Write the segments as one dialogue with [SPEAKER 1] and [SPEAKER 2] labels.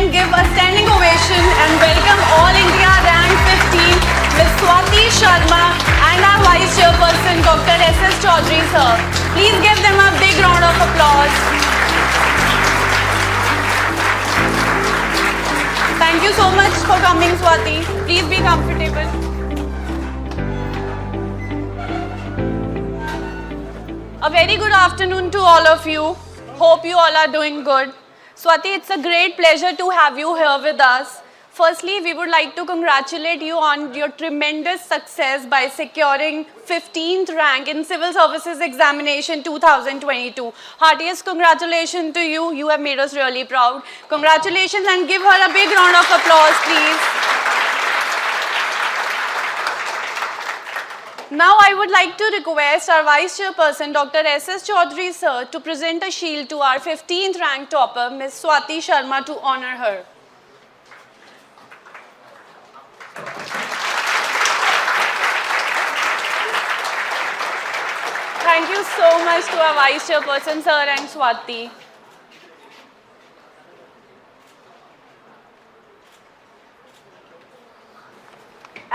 [SPEAKER 1] and give a standing ovation and welcome All India Rank 15, Ms. Swati Sharma and our Vice Chairperson, Dr. S.S. Chaudhary, sir. Please give them a big round of applause. Thank you so much for coming, Swati. Please be comfortable. A very good afternoon to all of you. Hope you all are doing good. Swati, it's a great pleasure to have you here with us. Firstly, we would like to congratulate you on your tremendous success by securing 15th rank in Civil Services Examination 2022. Heartiest congratulations to you. You have made us really proud. Congratulations, and give her a big round of applause, please. Now I would like to request our Vice Chairperson, Dr. S.S. Chaudhary, sir, to present a shield to our 15th rank topper, Ms. Swati Sharma, to honor her. Thank you so much to our Vice Chairperson, sir, and Swati.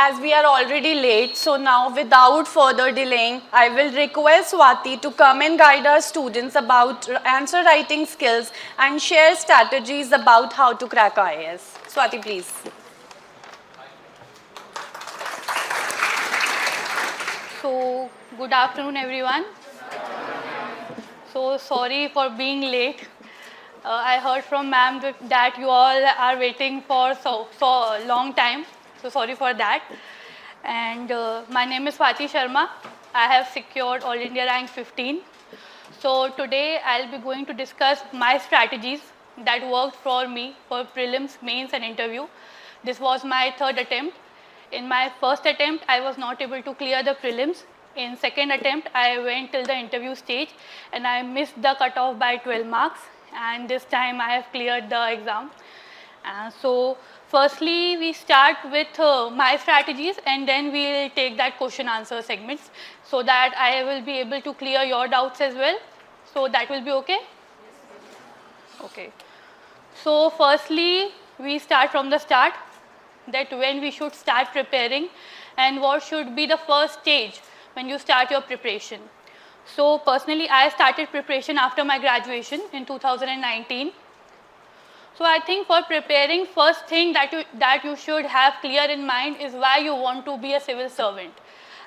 [SPEAKER 1] As we are already late, so now without further delaying, I will request Swati to come and guide our students about answer writing skills and share strategies about how to crack IAS. Swati, please.
[SPEAKER 2] So, good afternoon, everyone. So, sorry for being late. I heard from ma'am that you all are waiting for so long time. So, sorry for that. And my name is Swati Sharma. I have secured All India Rank 15. So, today I'll be going to discuss my strategies that worked for me for prelims, mains and interview. This was my third attempt. In my first attempt, I was not able to clear the prelims. In second attempt, I went till the interview stage and I missed the cutoff by 12 marks. And this time I have cleared the exam. So, firstly, we start with my strategies and then we will take that question answer segments so that I will be able to clear your doubts as well. So, that will be okay? Okay. So, firstly, we start from the start, that when we should start preparing and what should be the first stage when you start your preparation. So personally, I started preparation after my graduation in 2019. So I think for preparing, first thing that you should have clear in mind is why you want to be a civil servant.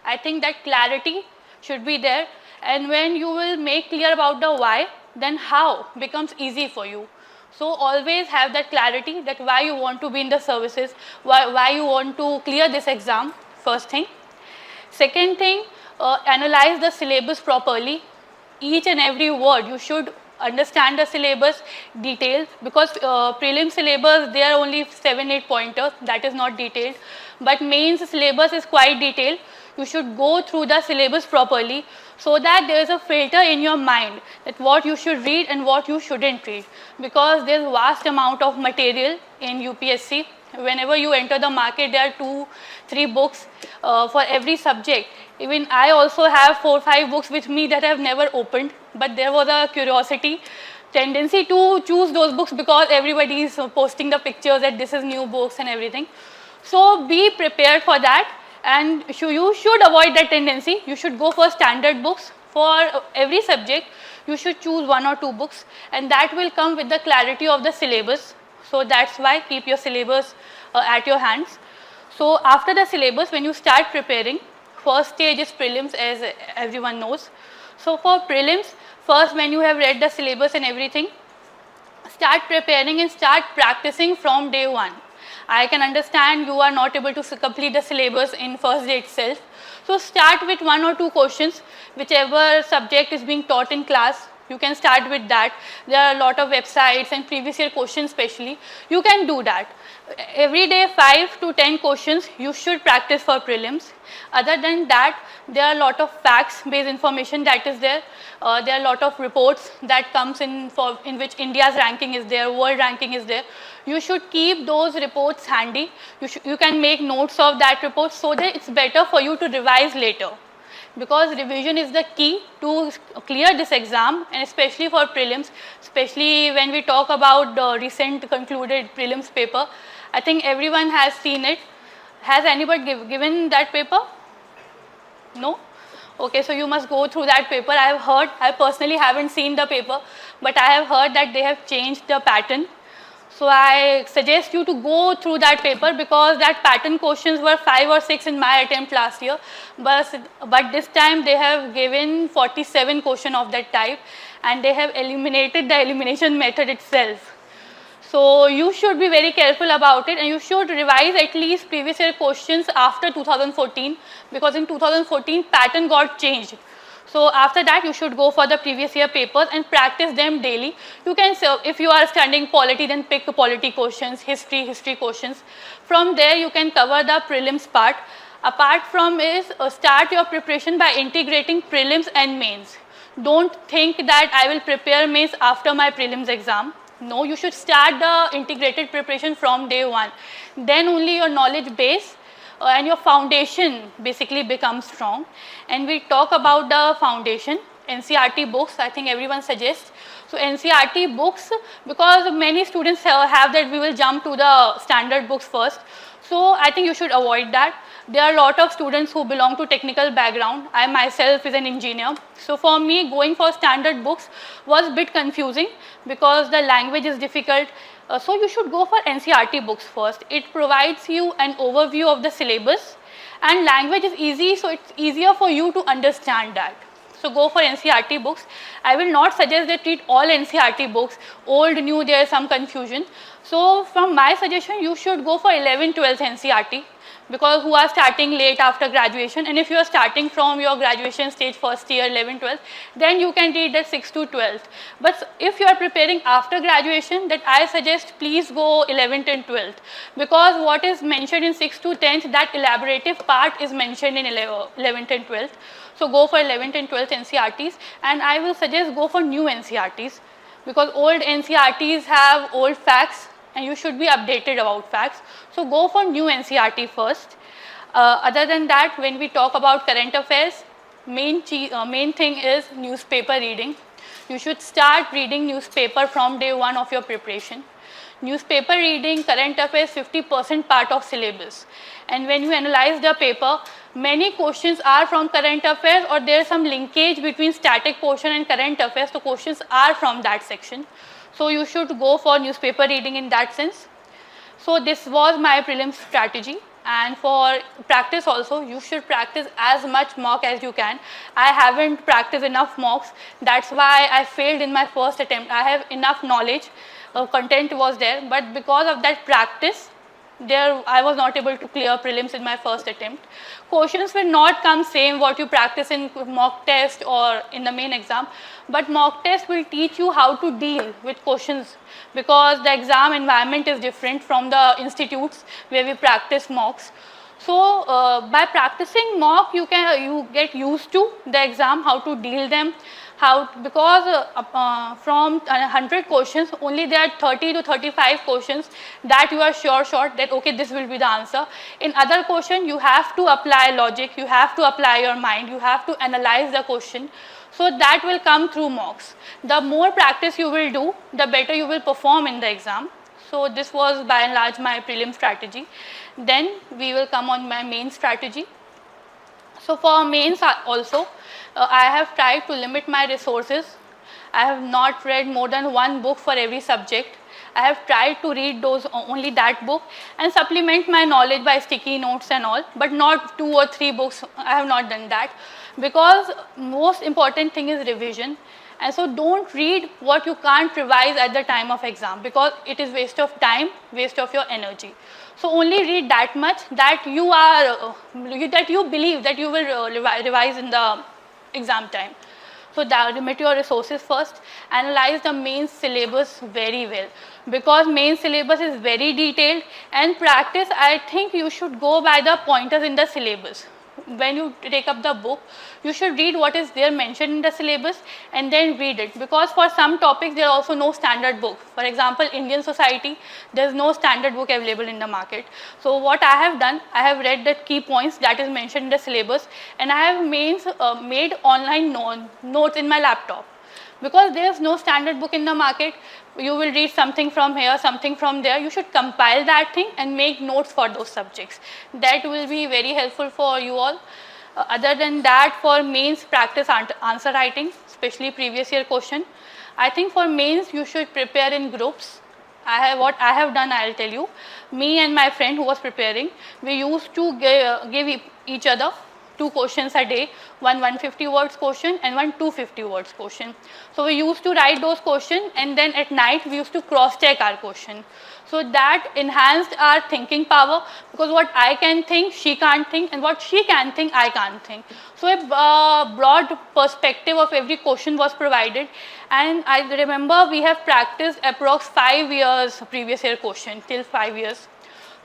[SPEAKER 2] I think that clarity should be there, and when you will make clear about the why, then how becomes easy for you. So always have that clarity that why you want to be in the services, why you want to clear this exam, first thing. Second thing, analyze the syllabus properly. Each and every word you should understand the syllabus details, because prelim syllabus they are only 7-8 pointers, that is not detailed, but mains syllabus is quite detailed. You should go through the syllabus properly so that there is a filter in your mind that what you should read and what you shouldn't read, because there is vast amount of material in UPSC. Whenever you enter the market, there are 2-3 books for every subject. Even I also have 4-5 books with me that I have never opened, but there was a curiosity tendency to choose those books because everybody is posting the pictures that this is new books and everything. So be prepared for that, and you should avoid that tendency. You should go for standard books. For every subject, you should choose 1 or 2 books, and that will come with the clarity of the syllabus. So that's why keep your syllabus at your hands. So after the syllabus, when you start preparing, first stage is prelims, as everyone knows. So for prelims, first when you have read the syllabus and everything, start preparing and start practicing from day 1. I can understand you are not able to complete the syllabus in first day itself. So start with 1 or 2 questions, whichever subject is being taught in class. You can start with that. There are a lot of websites and previous year questions especially. You can do that. Every day 5 to 10 questions you should practice for prelims. Other than that, there are a lot of facts based information that is there. There are a lot of reports that comes in which India's ranking is there, world ranking is there. You should keep those reports handy. You can make notes of that report so that it's better for you to revise later. because revision is the key to clear this exam, and especially for prelims, especially when we talk about the recent concluded prelims paper. I think everyone has seen it. Has anybody given that paper? No? Okay, so you must go through that paper. I have heard, I personally haven't seen the paper, but I have heard that they have changed the pattern. So I suggest you to go through that paper, because that pattern questions were 5 or 6 in my attempt last year, but this time they have given 47 questions of that type, and they have eliminated the elimination method itself. So you should be very careful about it, and you should revise at least previous year questions after 2014, because in 2014 pattern got changed. So after that you should go for the previous year papers and practice them daily. You can, if you are studying polity, then pick polity questions, history questions. From there you can cover the prelims part. Apart from is start your preparation by integrating prelims and mains. Don't think that I will prepare mains after my prelims exam. No, you should start the integrated preparation from day one. Then only your knowledge base and your foundation basically becomes strong. And we talk about the foundation, NCERT books, I think everyone suggests. So NCERT books, because many students have that we will jump to the standard books first. So I think you should avoid that. There are a lot of students who belong to technical background. I myself is an engineer. So for me, going for standard books was a bit confusing, because the language is difficult. So you should go for NCERT books first. It provides you an overview of the syllabus, and language is easy, so it's easier for you to understand that. So go for NCERT books. I will not suggest that read all NCERT books. Old, new, there is some confusion. So from my suggestion, you should go for 11, 12 NCERT, because who are starting late after graduation, and if you are starting from your graduation stage first year 11, 12, then you can read that 6 to 12. But if you are preparing after graduation, that I suggest please go 11th and 12th, because what is mentioned in 6 to 10th, that elaborative part is mentioned in 11th and 12th. So go for 11th and 12th NCERTs, and I will suggest go for new NCERTs, because old NCERTs have old facts and you should be updated about facts. So go for new NCERT first. Other than that, when we talk about current affairs, main thing is newspaper reading. You should start reading newspaper from day one of your preparation. Newspaper reading, current affairs, 50% part of syllabus. And when you analyze the paper, many questions are from current affairs, or there is some linkage between static portion and current affairs, so questions are from that section. So you should go for newspaper reading in that sense. So this was my prelims strategy. And for practice also, you should practice as much mock as you can. I haven't practiced enough mocks. That's why I failed in my first attempt. I have enough knowledge, content was there, but because of that practice, I was not able to clear prelims in my first attempt. Questions will not come same what you practice in mock test or in the main exam, but mock test will teach you how to deal with questions, because the exam environment is different from the institutes where we practice mocks. So by practicing mock, you get used to the exam, how to deal them. Because from 100 questions, only there are 30 to 35 questions that you are sure that okay, this will be the answer. In other question, you have to apply logic, you have to apply your mind, you have to analyze the question. So that will come through mocks. The more practice you will do, the better you will perform in the exam. So this was by and large my prelim strategy. Then we will come on my main strategy. So for mains also, I have tried to limit my resources. I have not read more than one book for every subject. I have tried to read only that book and supplement my knowledge by sticky notes and all, but not 2 or 3 books. I have not done that, because most important thing is revision. And so don't read what you can't revise at the time of exam, because it is waste of time, waste of your energy. So only read that much that you believe that you will revise in the exam time. So limit your resources first. Analyze the main syllabus very well, because main syllabus is very detailed, and practice, I think you should go by the pointers in the syllabus. when you take up the book, you should read what is there mentioned in the syllabus and then read it, because for some topics there are also no standard book. For example, Indian society, there is no standard book available in the market. So what I have done, I have read the key points that is mentioned in the syllabus, and I have made online notes in my laptop. Because there is no standard book in the market, you will read something from here, something from there. You should compile that thing and make notes for those subjects. That will be very helpful for you all. Other than that, for mains, practice answer writing, especially previous year question. I think for mains, you should prepare in groups. What I have done, I will tell you. Me and my friend who was preparing, we used to give each other 2 questions a day, one 150 words question and one 250 words question. So we used to write those questions, and then at night we used to cross check our question. So that enhanced our thinking power, because what I can think, she can't think, and what she can think, I can't think. So a broad perspective of every question was provided, and I remember we have practiced approx 5 years previous year question, till 5 years.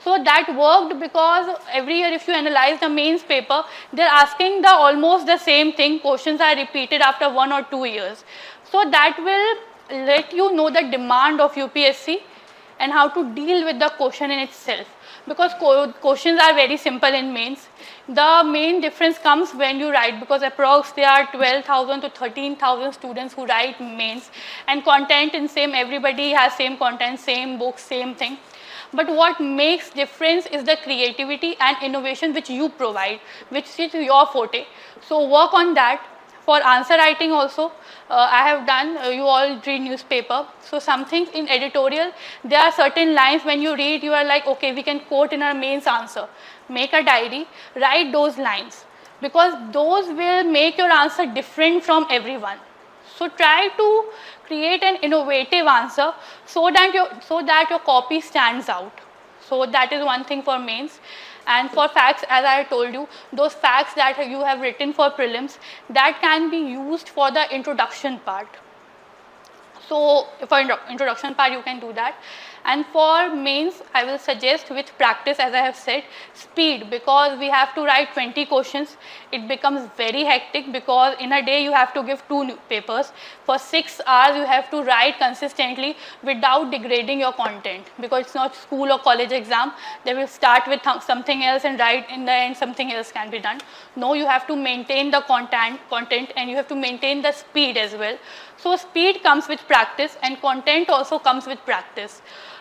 [SPEAKER 2] So that worked, because every year if you analyze the mains paper, they are asking almost the same thing. Questions are repeated after 1 or 2 years. So that will let you know the demand of UPSC and how to deal with the question in itself. Because questions are very simple in mains. The main difference comes when you write, because approx there are 12,000 to 13,000 students who write mains, and content in same, everybody has same content, same book, same thing. But what makes difference is the creativity and innovation which you provide, which is your forte. So work on that. For answer writing also, I have done, you all read newspaper. So some things in editorial, there are certain lines when you read, you are like, okay, we can quote in our mains answer. Make a diary, write those lines, because those will make your answer different from everyone. So try to create an innovative answer so that your copy stands out. So that is one thing for mains. And for facts, as I told you, those facts that you have written for prelims, that can be used for the introduction part. So for introduction part, you can do that. And for mains, I will suggest with practice, as I have said, speed, because we have to write 20 questions. It becomes very hectic, because in a day you have to give 2 papers. For 6 hours, you have to write consistently without degrading your content, because it's not school or college exam. They will start with something else and write in the end something else can be done. No, you have to maintain the content and you have to maintain the speed as well. So speed comes with practice, and content also comes with practice.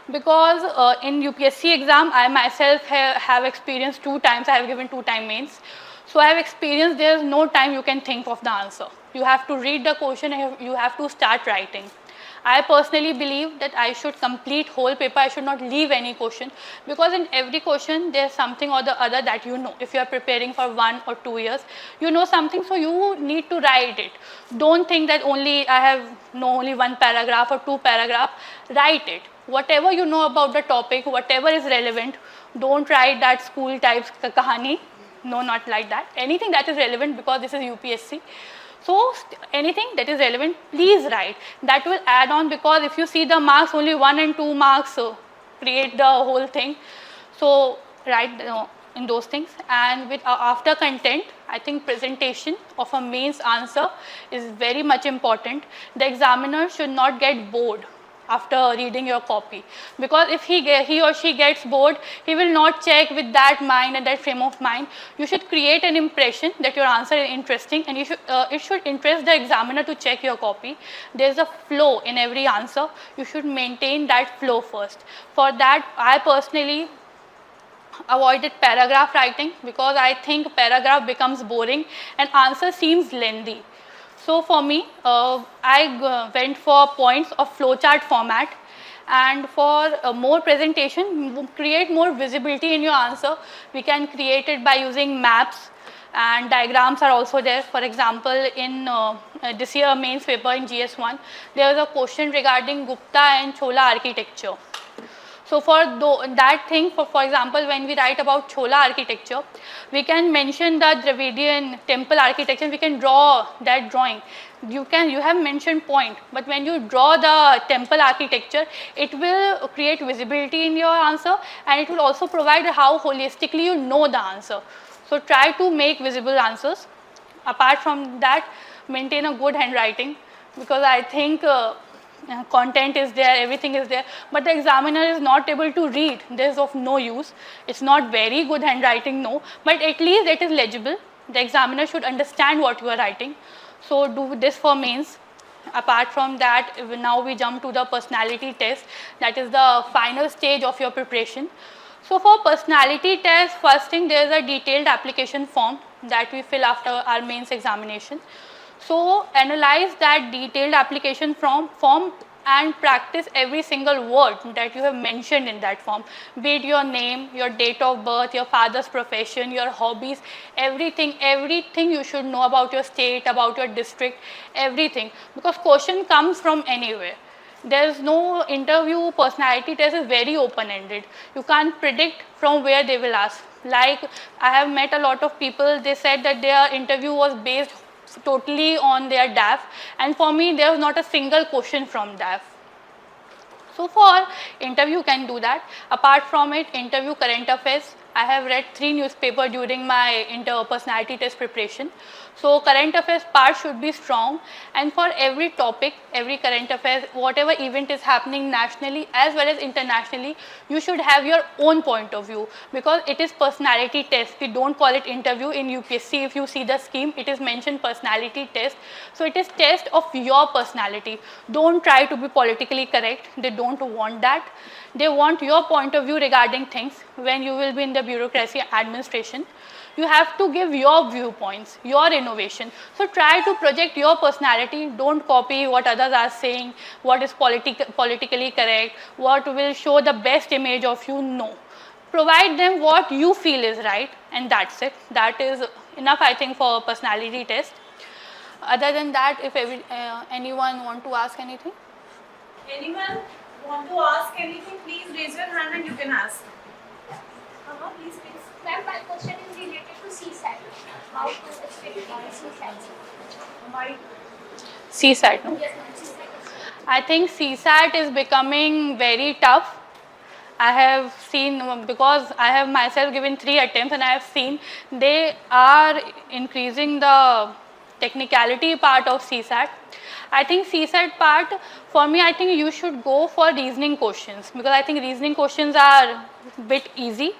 [SPEAKER 2] Because in UPSC exam, I myself have experienced 2 times, I have given 2 time mains. So I have experienced there is no time you can think of the answer. You have to read the question and you have to start writing. I personally believe that I should complete whole paper, I should not leave any question, because in every question there is something or the other that you know. If you are preparing for 1 or 2 years, you know something, so you need to write it. Don't think that only I have know only 1 paragraph or 2 paragraph, write it. Whatever you know about the topic, whatever is relevant, don't write that school types kahani, no, not like that. Anything that is relevant, because this is UPSC. So anything that is relevant, please write. That will add on, because if you see the marks, only 1 and 2 marks create the whole thing. So write in those things. And with after content, I think presentation of a mains answer is very much important. The examiner should not get bored after reading your copy, because if he or she gets bored, he will not check with that mind and that frame of mind. You should create an impression that your answer is interesting, and it should interest the examiner to check your copy. There is a flow in every answer. You should maintain that flow first. For that, I personally avoided paragraph writing, because I think paragraph becomes boring and answer seems lengthy. So for me, I went for points of flowchart format, and for more presentation, create more visibility in your answer. We can create it by using maps, and diagrams are also there. For example, in this year mains paper in GS1, there was a question regarding Gupta and Chola architecture. So for that thing, for example, when we write about Chola architecture, we can mention the Dravidian temple architecture, we can draw that drawing. You have mentioned point, but when you draw the temple architecture, it will create visibility in your answer, and it will also provide how holistically you know the answer. So try to make visible answers. Apart from that, maintain a good handwriting, because I think content is there, everything is there, but the examiner is not able to read. This is of no use. It's not very good handwriting, no, but at least it is legible. The examiner should understand what you are writing. So do this for mains. Apart from that, now we jump to the personality test. That is the final stage of your preparation. So for personality test, first thing, there is a detailed application form that we fill after our mains examination. So analyze that detailed application form and practice every single word that you have mentioned in that form, be it your name, your date of birth, your father's profession, your hobbies, everything you should know about your state, about your district, everything, because question comes from anywhere. There is no interview. Personality test is very open-ended. You can't predict from where they will ask. Like, I have met a lot of people, they said that their interview was based totally on their DAF, and for me there was not a single question from DAF. So for interview, you can do that. Apart from it, interview current affairs. I have read 3 newspapers during my personality test preparation. So current affairs part should be strong, and for every topic, every current affairs, whatever event is happening nationally as well as internationally, you should have your own point of view, because it is personality test. We don't call it interview in UPSC. If you see the scheme, it is mentioned personality test. So it is test of your personality. Don't try to be politically correct. They don't want that. They want your point of view regarding things. When you will be in the bureaucracy administration, you have to give your viewpoints, your innovation. So try to project your personality. Don't copy what others are saying, what is politically correct, what will show the best image of you. No. Provide them what you feel is right, and that's it. That is enough, I think, for personality test. Other than that, if anyone want to ask anything?
[SPEAKER 1] Anyone want to ask anything, please raise your hand and you can ask. Please.
[SPEAKER 3] Ma'am, my question is related to CSAT. How to study CSAT?
[SPEAKER 1] Why?
[SPEAKER 2] CSAT, no?
[SPEAKER 3] Yes, ma'am, CSAT.
[SPEAKER 2] I think CSAT is becoming very tough. I have seen, because I have myself given 3 attempts, and I have seen they are increasing the technicality part of CSAT. I think CSAT part, for me, I think you should go for reasoning questions, because I think reasoning questions are a bit easy.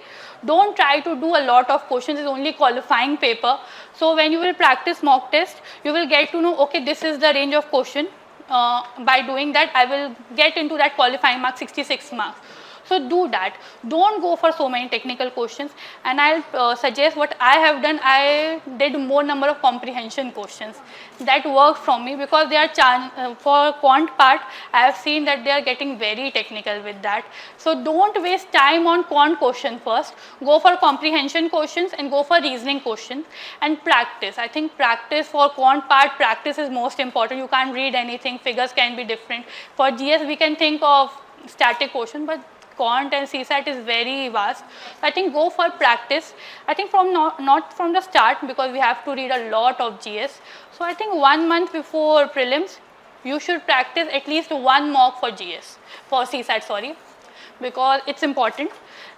[SPEAKER 2] Don't try to do a lot of questions. It's only qualifying paper. So when you will practice mock test, you will get to know, okay, this is the range of question. By doing that, I will get into that qualifying mark, 66 marks. So do that. Don't go for so many technical questions. And I'll suggest what I have done. I did more number of comprehension questions. That worked for me, because they are for quant part, I have seen that they are getting very technical with that. So don't waste time on quant question first. Go for comprehension questions and go for reasoning questions, and practice. I think practice for quant part, practice is most important. You can't read anything. Figures can be different. For GS, we can think of static question, but quant and CSAT is very vast. I think go for practice. I think from not from the start, because we have to read a lot of GS. So I think 1 month before prelims, you should practice at least 1 mock for GS, for CSAT, sorry, because it's important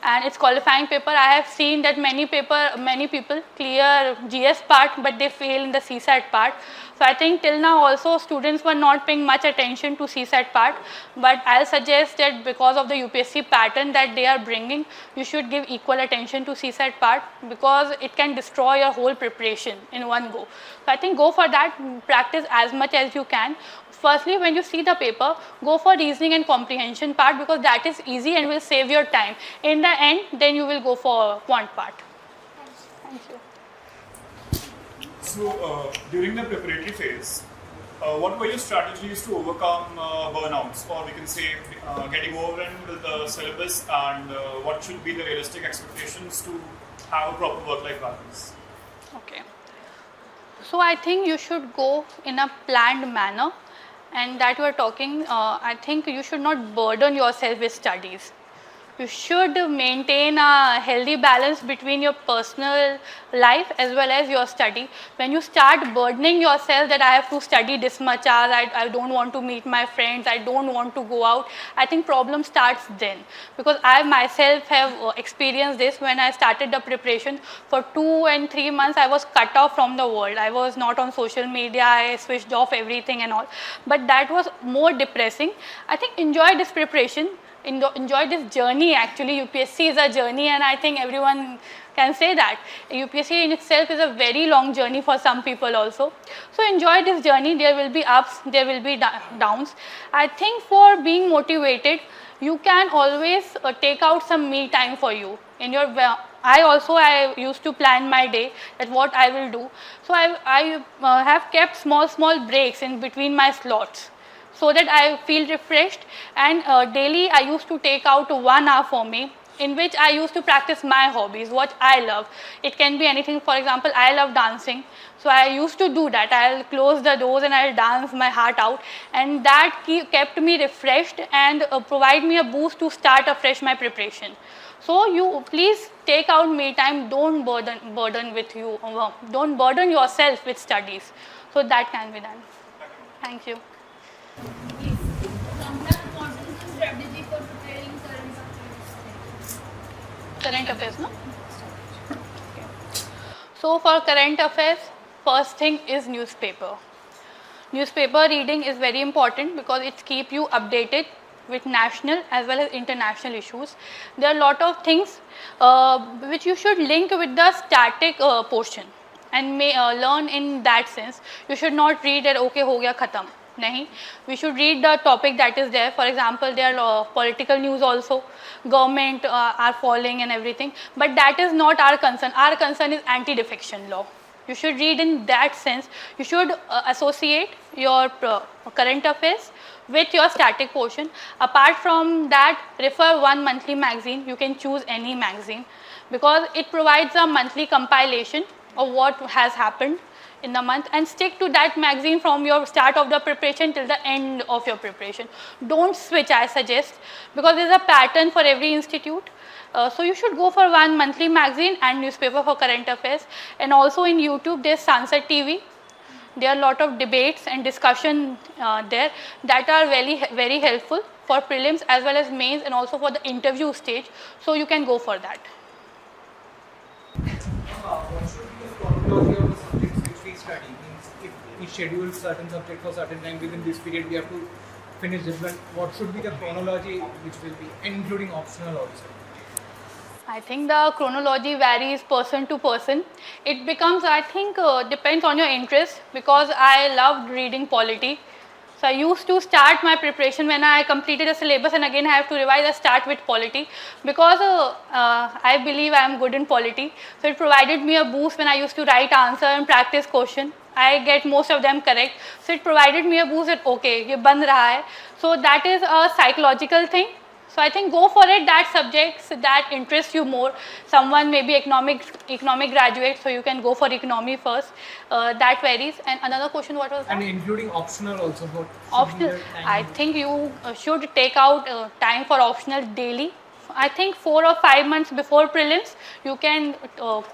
[SPEAKER 2] and it's qualifying paper. I have seen that many people clear GS part, but they fail in the CSAT part. So I think till now also students were not paying much attention to CSAT part, but I'll suggest that because of the UPSC pattern that they are bringing, you should give equal attention to CSAT part, because it can destroy your whole preparation in one go. So I think go for that, practice as much as you can. Firstly, when you see the paper, go for reasoning and comprehension part, because that is easy and will save your time. In the end, then you will go for quant part. Thank you.
[SPEAKER 4] So, during the preparatory phase, what were your strategies to overcome burnouts, or we can say getting overwhelmed with the syllabus, and what should be the realistic expectations to have a proper work-life balance?
[SPEAKER 2] Okay. So I think you should go in a planned manner, and that you are talking, I think you should not burden yourself with studies. You should maintain a healthy balance between your personal life as well as your study. When you start burdening yourself that I have to study this much hours, I don't want to meet my friends, I don't want to go out, I think problem starts then. Because I myself have experienced this when I started the preparation. For 2 and 3 months I was cut off from the world. I was not on social media, I switched off everything and all. But that was more depressing. I think enjoy this preparation. Enjoy this journey. Actually, UPSC is a journey, and I think everyone can say that. UPSC in itself is a very long journey for some people also. So enjoy this journey. There will be ups, there will be downs. I think for being motivated, you can always take out some me time for you. In your I used to plan my day that what I will do. So I have kept small breaks in between my slots, so that I feel refreshed, and daily I used to take out 1 hour for me, in which I used to practice my hobbies, what I love. It can be anything. For example, I love dancing, so I used to do that. I'll close the doors and I'll dance my heart out, and that kept me refreshed and provide me a boost to start afresh my preparation. So you please take out me time. Don't don't burden yourself with studies. So that can be done. Thank you.
[SPEAKER 3] Strategy for preparing current affairs.
[SPEAKER 2] Current affairs, no? Okay. So for current affairs, first thing is newspaper. Newspaper reading is very important because it keeps you updated with national as well as international issues. There are a lot of things which you should link with the static portion and may learn in that sense. You should not read that okay ho gaya khatam. Nahi. We should read the topic that is there. For example, there are political news also, government are falling and everything, but that is not our concern. Our concern is anti-defection law. You should read in that sense. You should associate your current affairs with your static portion. Apart from that, refer one monthly magazine. You can choose any magazine because it provides a monthly compilation of what has happened in the month, and stick to that magazine from your start of the preparation till the end of your preparation. Don't switch, I suggest, because there is a pattern for every institute. So you should go for one monthly magazine and newspaper for current affairs. And also in YouTube there is Sansad TV. There are a lot of debates and discussion there that are very helpful for prelims as well as mains, and also for the interview stage. So you can go for that.
[SPEAKER 5] What should be the chronology of the subjects which we study? Means if we schedule certain subject for certain time, within this period we have to finish this, but what should be the chronology which will be, including optional also?
[SPEAKER 2] I think the chronology varies person to person. It becomes, I think, depends on your interest, because I loved reading polity. So I used to start my preparation when I completed a syllabus and again I have to revise. I start with polity because I believe I am good in polity. So it provided me a boost when I used to write answer and practice question. I get most of them correct. So it provided me a boost that okay, ye ban raha hai. So that is a psychological thing. So I think go for it, that subjects that interest you more. Someone may be economic graduate, so you can go for economy first. That varies. And another question, what was that?
[SPEAKER 5] And including optional also. What
[SPEAKER 2] Optional, I think you should take out time for optional daily. I think 4 or 5 months before prelims, you can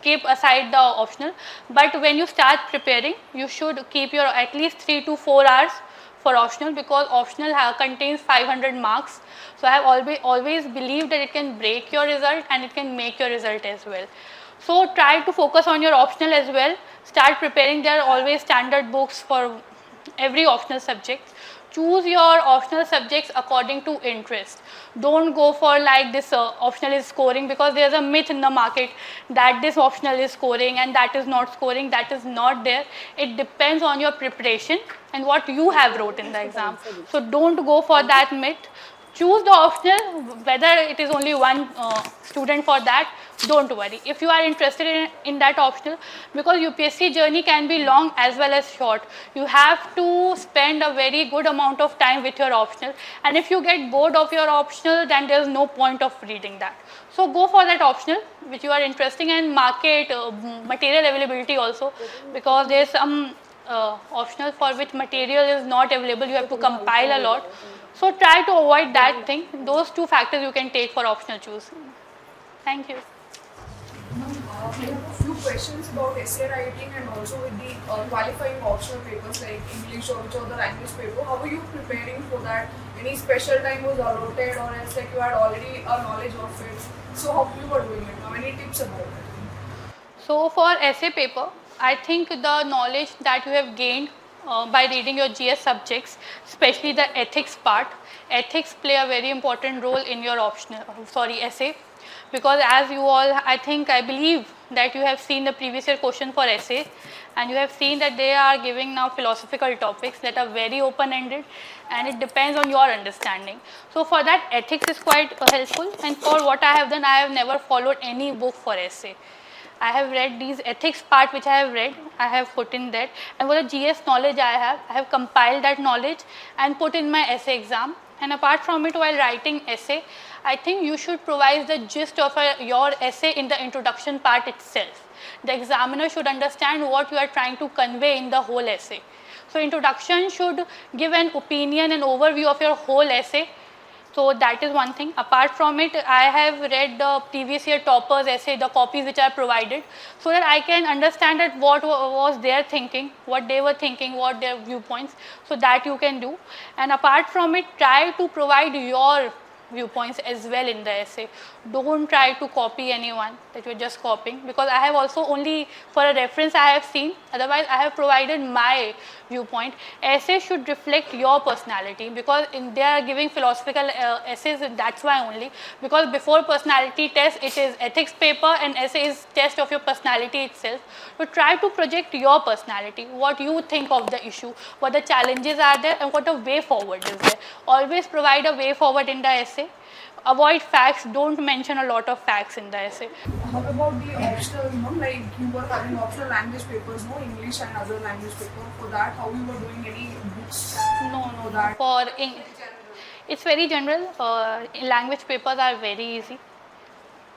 [SPEAKER 2] keep aside the optional. But when you start preparing, you should keep your at least 3 to 4 hours for optional, because optional contains 500 marks. So I have always believed that it can break your result and it can make your result as well. So try to focus on your optional as well. Start preparing. There are always standard books for every optional subject. Choose your optional subjects according to interest. Don't go for like this optional is scoring, because there is a myth in the market that this optional is scoring and that is not scoring. That is not there. It depends on your preparation and what you have wrote in the exam. So don't go for that myth. Choose the optional, whether it is only one student for that, don't worry. If you are interested in that optional, because UPSC journey can be long as well as short. You have to spend a very good amount of time with your optional, and if you get bored of your optional, then there is no point of reading that. So go for that optional which you are interested in, and market material availability also, because there is some optional for which material is not available. You have to compile a lot. So try to avoid that thing. Those two factors you can take for optional choose. Thank you.
[SPEAKER 6] I have a few questions about essay writing and also with the qualifying optional papers like English or which other language paper. How are you preparing for that? Any special time was allotted or else like you had already a knowledge of it? So how you were doing it now? Any tips about it?
[SPEAKER 2] So for essay paper, I think the knowledge that you have gained by reading your GS subjects, especially the ethics part, ethics play a very important role in your essay, because as you all, I believe that you have seen the previous year question for essay, and you have seen that they are giving now philosophical topics that are very open-ended, and it depends on your understanding. So for that, ethics is quite helpful, and for what I have done, I have never followed any book for essay. I have read these ethics part which I have read, I have put in that, and what the GS knowledge I have compiled that knowledge and put in my essay exam. And apart from it, while writing essay, I think you should provide the gist of your essay in the introduction part itself. The examiner should understand what you are trying to convey in the whole essay. So introduction should give an opinion and overview of your whole essay. So that is one thing. Apart from it, I have read the previous year toppers essay, the copies which are provided, so that I can understand that what was their thinking, what they were thinking, what their viewpoints, so that you can do. And apart from it, try to provide your viewpoints as well in the essay. Don't try to copy anyone that you're just copying, because I have also only for a reference I have seen, otherwise I have provided my viewpoint. Essay should reflect your personality, because they are giving philosophical essays, that's why only, because before personality test it is ethics paper and essay is test of your personality itself. So try to project your personality, what you think of the issue, what the challenges are there, and what a way forward is there. Always provide a way forward in the essay. Avoid facts, don't mention a lot of facts in the essay.
[SPEAKER 6] How about the optional, like you were having optional language papers, no English and other language paper. For that, how you were doing any books?
[SPEAKER 2] No,
[SPEAKER 6] For that.
[SPEAKER 2] for it's very general. Language papers are very easy.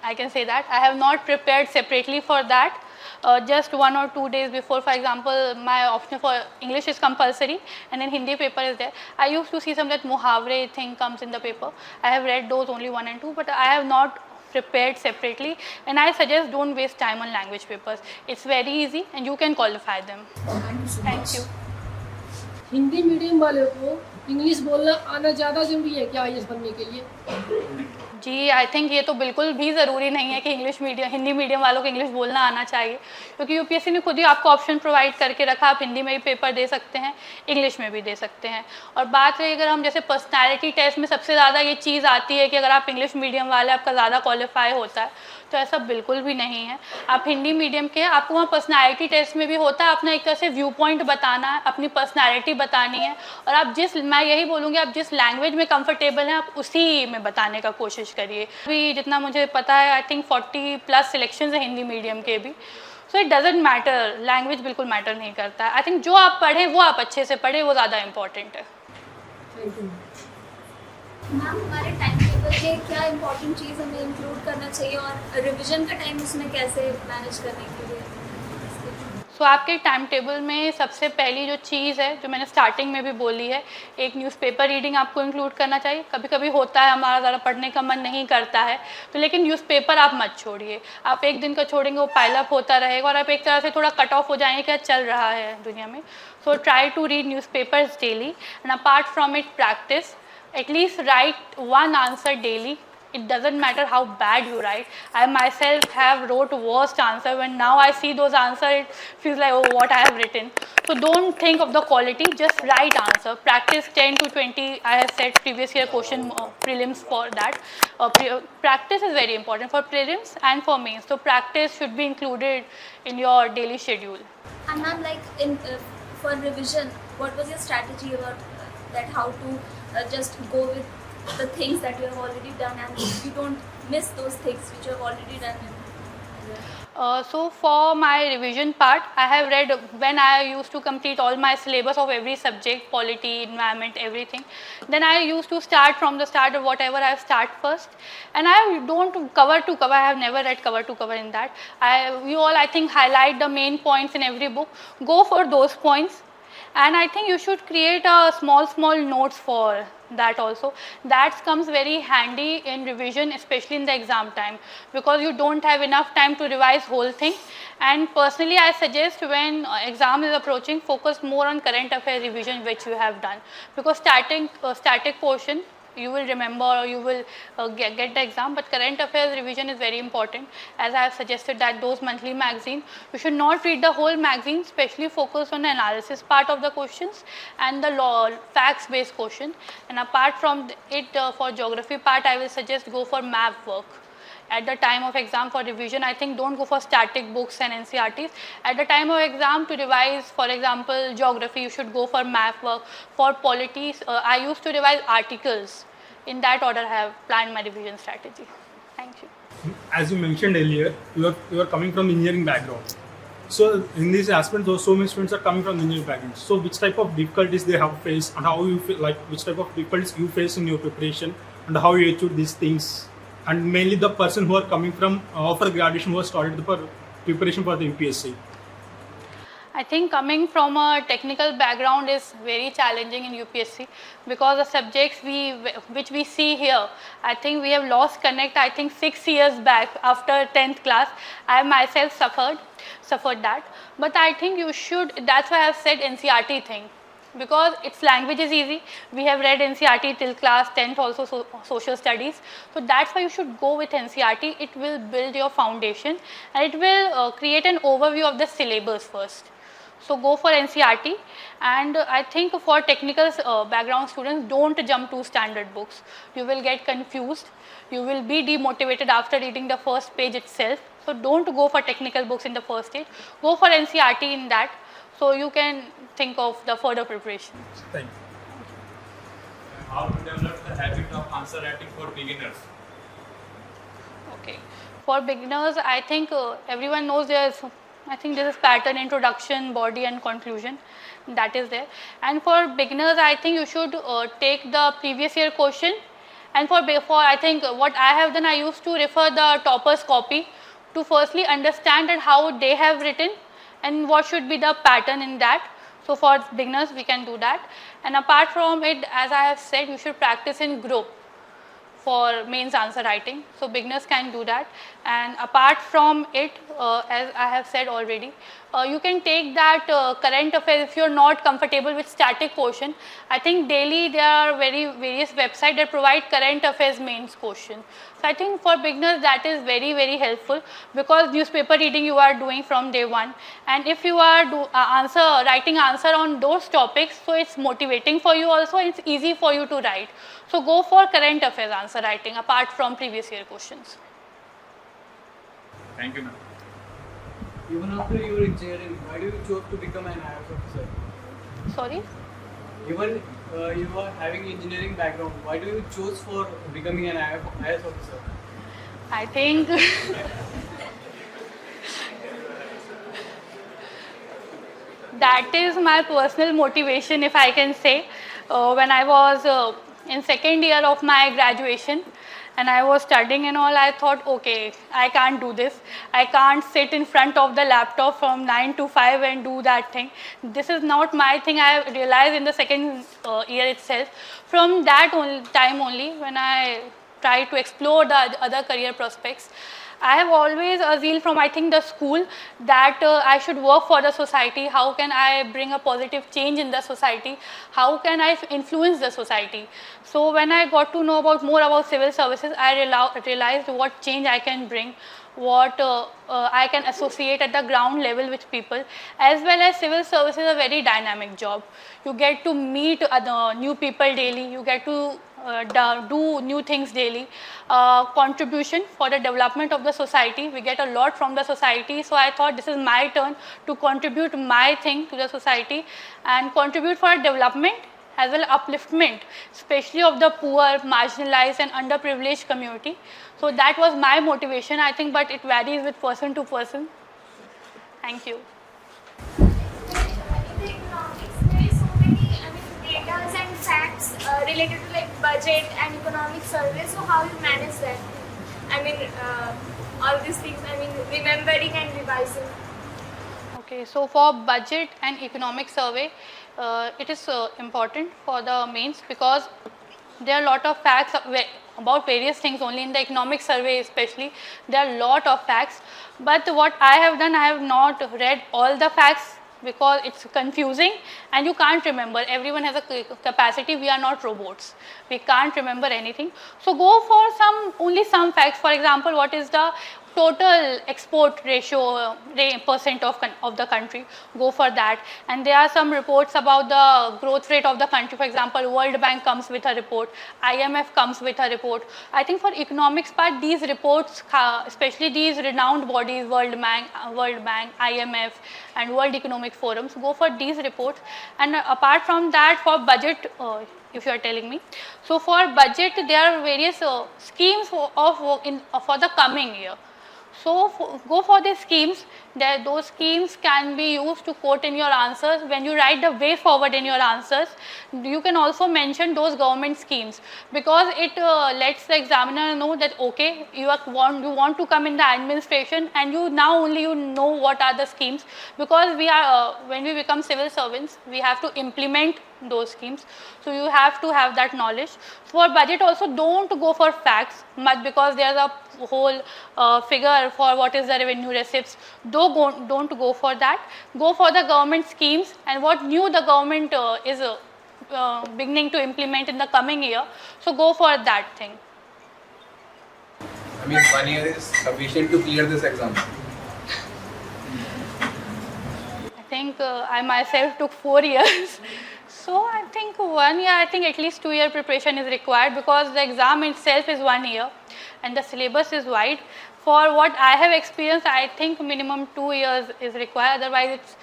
[SPEAKER 2] I can say that. I have not prepared separately for that. Just 1 or 2 days before, for example, my option for English is compulsory and then Hindi paper is there. I used to see some that muhavre thing comes in the paper. I have read those only 1 and 2, but I have not prepared separately, and I suggest don't waste time on language papers. It's very easy and you can qualify them.
[SPEAKER 6] Thank you so
[SPEAKER 2] Thank
[SPEAKER 6] much.
[SPEAKER 2] you.
[SPEAKER 7] Hindi medium वाले को English बोलना आना ज़्यादा ज़रूरी है क्या IAS बनने के लिए?
[SPEAKER 2] जी, आई थिंक ये तो बिल्कुल भी ज़रूरी नहीं है कि हिंदी मीडियम वालों को इंग्लिश बोलना आना चाहिए, क्योंकि यूपीएससी ने खुद ही आपको ऑप्शन प्रोवाइड करके रखा, आप हिंदी में भी पेपर दे सकते हैं, इंग्लिश में भी दे सकते हैं। और बात रही अगर हम जैसे पर्सनैलिटी टेस्ट में सबसे ज़्यादा ये चीज़ आती है कि अगर आप इंग्लिश मीडियम वाले आपका ज़्यादा क्वालिफाई होता है, तो ऐसा बिल्कुल भी नहीं है। आप हिंदी मीडियम के, आपको वहाँ पर्सनैलिटी टेस्ट में भी होता है, अपना एक तरह से व्यू पॉइंट बताना है, अपनी पर्सनैलिटी बतानी है, और आप मैं यही बोलूँगी आप जिस लैंग्वेज में कंफर्टेबल हैं आप उसी में बताने का कोशिश करिए। अभी जितना मुझे पता है आई थिंक 40+ सिलेक्शंस हैं हिंदी मीडियम के भी। So it doesn't matter, language बिल्कुल मैटर नहीं करता है। आई थिंक जो आप पढ़ें वो आप अच्छे से पढ़ें, वो ज़्यादा इंपॉर्टेंट है।
[SPEAKER 3] मैम हमारे टाइम टेबल में क्या इंपॉर्टेंट चीज़ हमें इंक्लूड करना चाहिए और रिवीजन का टाइम उसमें कैसे मैनेज करने के लिए?
[SPEAKER 2] सो आपके टाइम टेबल में सबसे पहली जो चीज़ है जो मैंने स्टार्टिंग में भी बोली है, एक न्यूज़पेपर रीडिंग आपको इंक्लूड करना चाहिए। कभी कभी होता है हमारा ज़्यादा पढ़ने का मन नहीं करता है, तो लेकिन न्यूज़पेपर आप मत छोड़िए। आप एक दिन का छोड़ेंगे वो पाइलअप होता रहेगा और आप एक तरह से थोड़ा कट ऑफ हो जाएंगे क्या चल रहा है दुनिया में। So try to read newspapers daily, and apart from it practice, at least write one answer daily. It doesn't matter how bad you write. I myself have wrote worst answer, when now I see those answer it feels like, oh, what I have written. So don't think of the quality, just write answer. Practice 10 to 20, I have said previous year question prelims for that. Practice is very important for prelims and for mains. So practice should be included in your daily schedule.
[SPEAKER 3] And ma'am, like in for revision, what was your strategy about that? How to just go with the things that you have already done and you don't miss those things which you have already done?
[SPEAKER 2] So for my revision part, I have read when I used to complete all my syllabus of every subject, polity, environment, everything. Then I used to start from the start of whatever I start first, and I don't cover to cover. I have never read cover to cover in that. You all I think highlight the main points in every book. Go for those points. And I think you should create a small notes for that also. That comes very handy in revision, especially in the exam time, because you don't have enough time to revise whole thing. And personally, I suggest when exam is approaching, focus more on current affair revision which you have done, because static portion you will remember, or you will get the exam, but current affairs revision is very important. As I have suggested that those monthly magazine, you should not read the whole magazine, especially focus on the analysis part of the questions and the law facts based question. And apart from it, for geography part, I will suggest go for map work. At the time of exam for revision, I think don't go for static books and NCRTs. At the time of exam to revise, for example, geography, you should go for map work. For polities, I used to revise articles. In that order, I have planned my revision strategy. Thank you.
[SPEAKER 8] As you mentioned earlier, you are coming from engineering background. So in this aspect, those so many students are coming from engineering background. So which type of difficulties they have faced, and how you feel, like which type of difficulties you face in your preparation, and how you achieve these things, and mainly the person who are coming from after graduation who has started the preparation for the UPSC.
[SPEAKER 2] I think coming from a technical background is very challenging in UPSC, because the subjects which we see here, I think we have lost connect. I think 6 years back after 10th class, I myself suffered that. But I think you should, that's why I have said NCRT thing, because its language is easy. We have read NCRT till class 10th also, social studies. So that's why you should go with NCRT. It will build your foundation, and it will create an overview of the syllabus first. So go for NCRT. And I think for technical background students, don't jump to standard books. You will get confused. You will be demotivated after reading the first page itself. So don't go for technical books in the first stage. Go for NCRT in that, so you can think of the further preparation.
[SPEAKER 8] Thank you.
[SPEAKER 9] How to develop the habit of answer writing for beginners?
[SPEAKER 2] Okay. For beginners, I think everyone knows this is pattern, introduction, body and conclusion. That is there. And for beginners, I think you should take the previous year question. And for I think what I have done, I used to refer the topper's copy to firstly understand that how they have written and what should be the pattern in that. So for beginners, we can do that. And apart from it, as I have said, you should practice in group for mains answer writing. So beginners can do that. And apart from it, as I have said already, you can take that current affairs if you are not comfortable with static portion. I think daily there are various websites that provide current affairs mains question. So I think for beginners that is very helpful, because newspaper reading you are doing from day one, and if you are writing answer on those topics, so it's motivating for you also, it's easy for you to write. So go for current affairs answer writing apart from previous year questions.
[SPEAKER 9] Thank you, ma'am.
[SPEAKER 5] Even after your engineering, why do you choose to become an IAS officer?
[SPEAKER 2] Sorry?
[SPEAKER 5] Even you are having engineering background, why do you choose for becoming an IAS officer?
[SPEAKER 2] I think that is my personal motivation, if I can say. When I was in second year of my graduation and I was studying and all, I thought, okay, I can't do this. I can't sit in front of the laptop from 9 to 5 and do that thing. This is not my thing. I realized in the second year itself. From that time only, when I tried to explore the other career prospects, I have always a zeal from, I think, the school that I should work for the society. How can I bring a positive change in the society? How can I influence the society? So when I got to know more about civil services, I realized what change I can bring, what I can associate at the ground level with people. As well as civil services is a very dynamic job. You get to meet new people daily. You get to do new things daily. Contribution for the development of the society. We get a lot from the society. So I thought this is my turn to contribute my thing to the society and contribute for development as well upliftment, especially of the poor, marginalized and underprivileged community. So that was my motivation, I think, but it varies with person to person. Thank you.
[SPEAKER 3] There is so many data and facts related to like budget and economic survey. So how you manage that? All these things. Remembering and revising.
[SPEAKER 2] Okay, so for budget and economic survey, it is important for the mains because there are a lot of facts about various things. Only in the economic survey especially, there are a lot of facts. But what I have done, I have not read all the facts because it's confusing and you can't remember. Everyone has a capacity. We are not robots. We can't remember anything. So go for only some facts. For example, what is the total export ratio percent of the country? Go for that. And there are some reports about the growth rate of the country. For example, World Bank comes with a report, IMF comes with a report. I think for economics part, these reports, especially these renowned bodies, World Bank, IMF and World Economic Forums, go for these reports. And apart from that, for budget, if you are telling me, so for budget there are various schemes for the coming year. So go for the schemes. Those schemes can be used to quote in your answers. When you write the way forward in your answers, you can also mention those government schemes because it lets the examiner know that okay, you want to come in the administration and you know what are the schemes, because we are when we become civil servants we have to implement those schemes. So you have to have that knowledge. For budget also, don't go for facts much because there is a whole figure for what is the revenue receipts. Don't go for that. Go for the government schemes and what new the government is beginning to implement in the coming year. So go for that thing.
[SPEAKER 10] I mean, 1 year is sufficient to clear this exam.
[SPEAKER 2] I think I myself took 4 years. So I think 1 year, I think at least 2 year preparation is required because the exam itself is 1 year and the syllabus is wide. For what I have experienced, I think minimum 2 years is required. Otherwise,